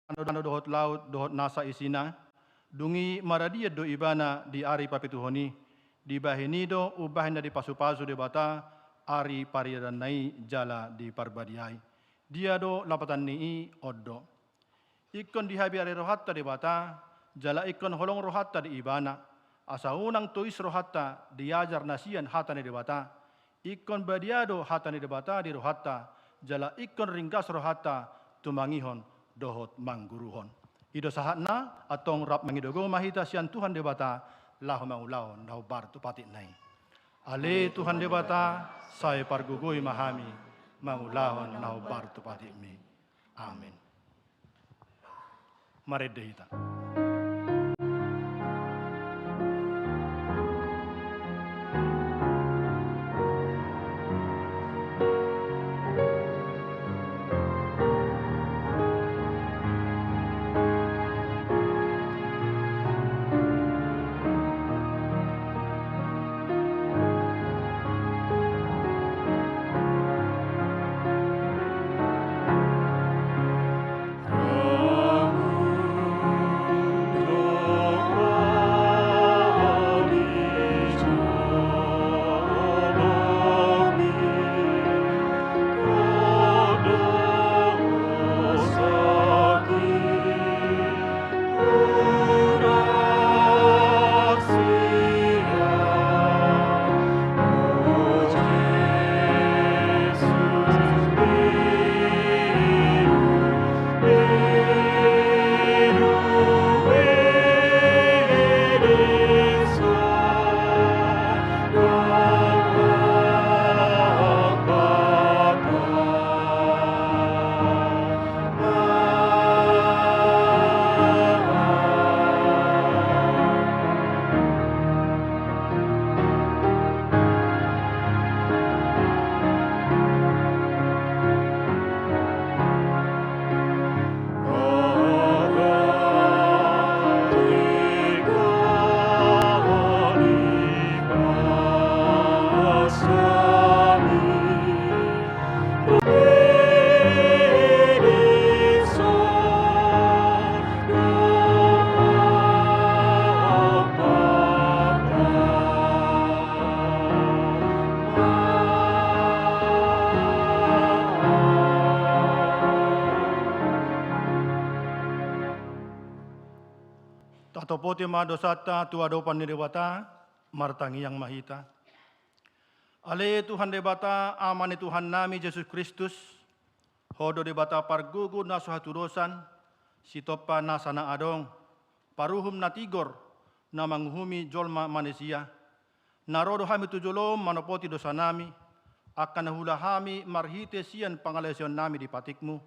Ano dohot laut dohot nasa isina, dungi maradia do ibana di ari papituhoni, di bahinido ubahina di pasu-pasu de bata, ari paridanai jala di parbadiai. Dia do lapatan nii oddo. Ikon dihabi ari rohatta de bata, jala ikon holong rohatta di ibana, asa unang tuis rohatta diajar nasian hatane de bata, ikon badiado hatane de bata di rohatta, jala ikon ringkas rohatta tumangihon dohot mangguruhon. Ido sahatna atong rap mangidogo mahita sian Tuhan de bata lahu mangulaon lahu bar tu patik nai. Ale Tuhan de bata saya pargugui mahami mangulaon lahu bar tu patik mi. Amin. Mari dehita. Tatopote madosata tuadopan ni dewata martangi yang mahita. Ale Tuhan debata amani Tuhan nami Yesus Kristus hodo debata pargugu nasuhatu dosan sitopa nasana adong paruhum natigor na manguhumi jolma manusia narodo hami tujolom manopoti dosa nami akan hula hami marhite sian pangalesion nami di patikmu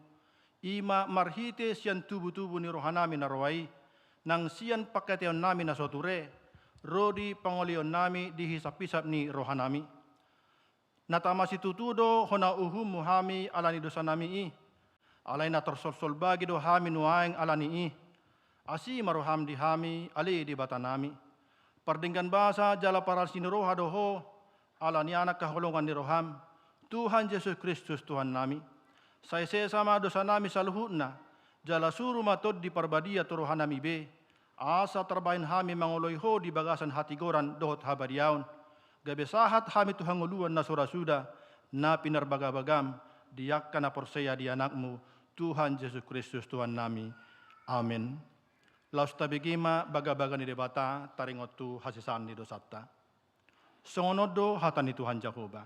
ima marhite sian tubu-tubu ni rohanami narwai nang sian paketion nami na soture, rodi pangolion nami dihisap-hisap ni rohanami. Natamasi tutudo hona uhum muhami alani dosa nami i, alai na torsol-sol bagi do hami nuaing alani i, asi maroham di hami ali di bata nami. Pardinggan basa jala paral siniroha doho, alani anak kaholongan ni roham, Tuhan Yesus Kristus Tuhan nami. Saya sama dosa nami saluhutna, jala suru matod di parbadia turohanami be, asa terbain hami mangoloi ho di bagasan hati goran dohot habariaun, gabe sahat hami Tuhan nguluan na surasuda, na pinarbagabagam, diakkan na porseya di anakmu, Tuhan Yesus Kristus Tuhan nami. Amin. Laus tabigima bagabagan ni debata taringotu hasisan ni dosata. Songonodo hatani Tuhan Jakoba.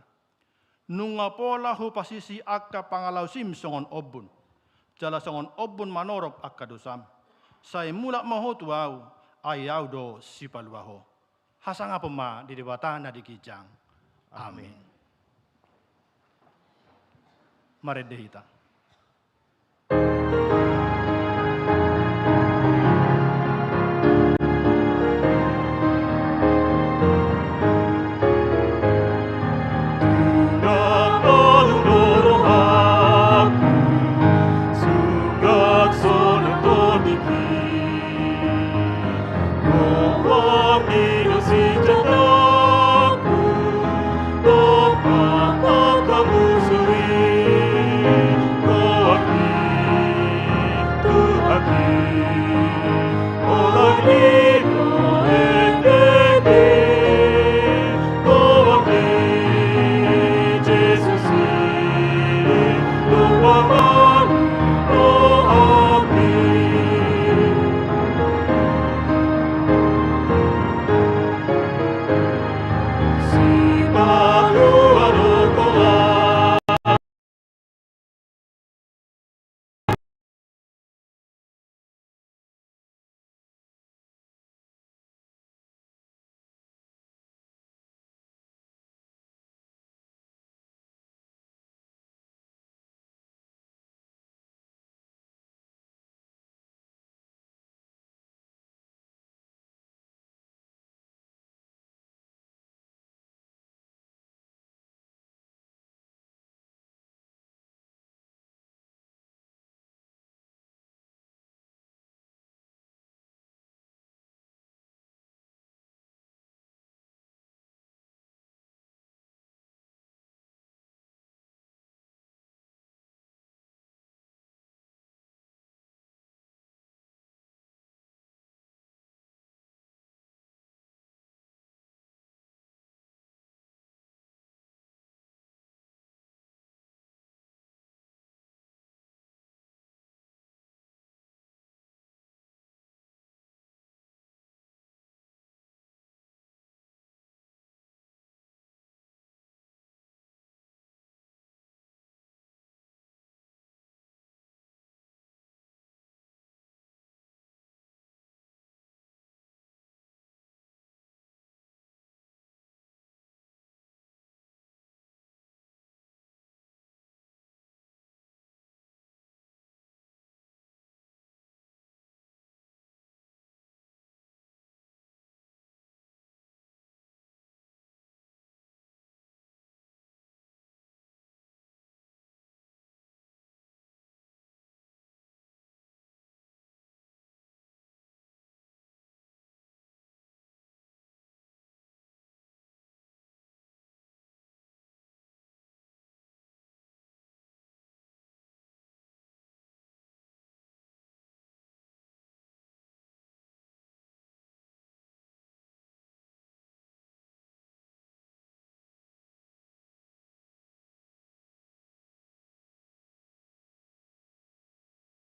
Nunga pola hu pasisi akka pangalausim songon obun. Jala songon obun manorop akka dosam. Saya mulak maho tuau ayau do sipaluaho. Hasang apa ma di debata na dikijang. Amin. Mari dehita.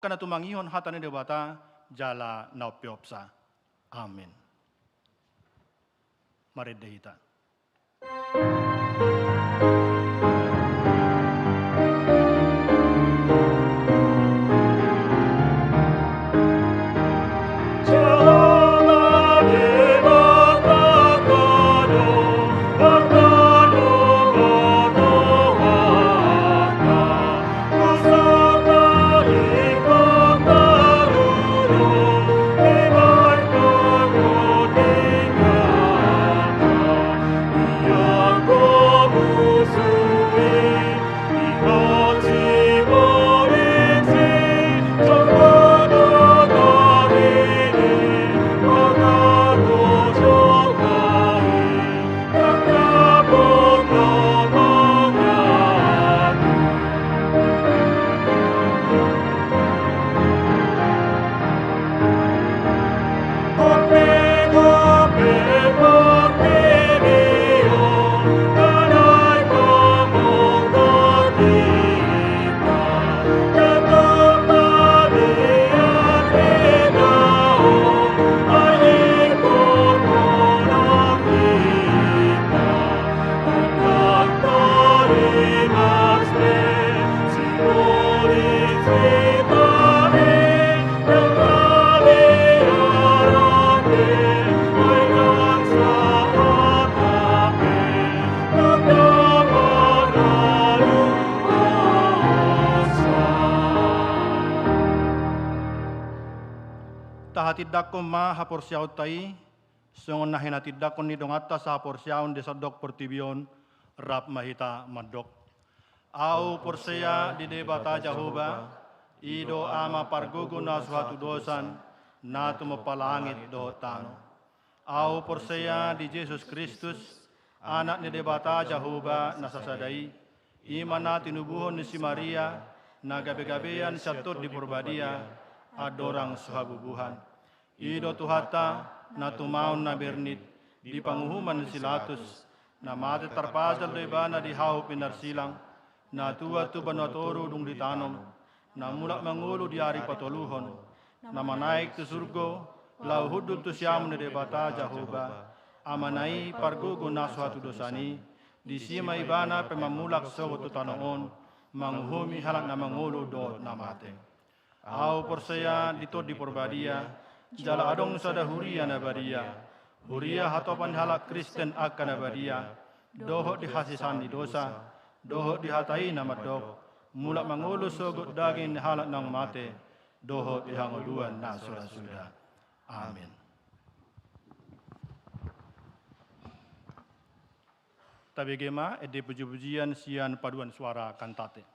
kana tumangihon hatane de bata jala naupiopsa. Amin. Mari dehita. Tahatidak ko ma haporsiaw tay, songon na hinatidak ko ni dongata sa haporsiaw de sadok portibion, rap mahita madok. Au porsia di debata Jehovah, ido ama pargugo na suatu dosan, na tumapalangit do tano. Au porsia di Jesus Kristus, anak ni debata Jehovah na sasadai, iman na tinubuhon ni si Maria, na gabi-gabian syatut di purbadia, adorang suhabubuhan. Ido tuhata na tumaon na bernit, di panguhuman ni silatus, na mati tarpasal do ibana di hau pinarsilang, na tua tu banatoru dung ditanom, na mulak mangulu di hari patoluhon, na manaik tu surgo, lau hudul tu siam ni debata Jehovah, amanai pargugo na suatu dosani, di sima ibana pemamulak sogo tu tanoon, manguhumi halak na mangulu do na mate. Au persaya dito di porbadia, jala adong sada huria na badia, huria hatopan halak Kristen akan na badia, doho di hasisan di dosa, doho di hatai na madok, mulak mangulu sogot daging halak nang mate, doho di hanguluan na sudah-sudah. Amin. Tabegema ede puji-pujian sian paduan suara kantate.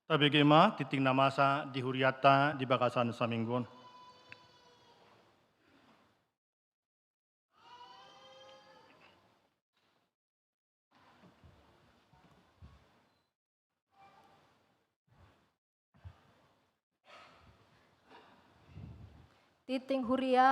Tabi kema titing namasa di huriata di bakasan saminggon. Titing huria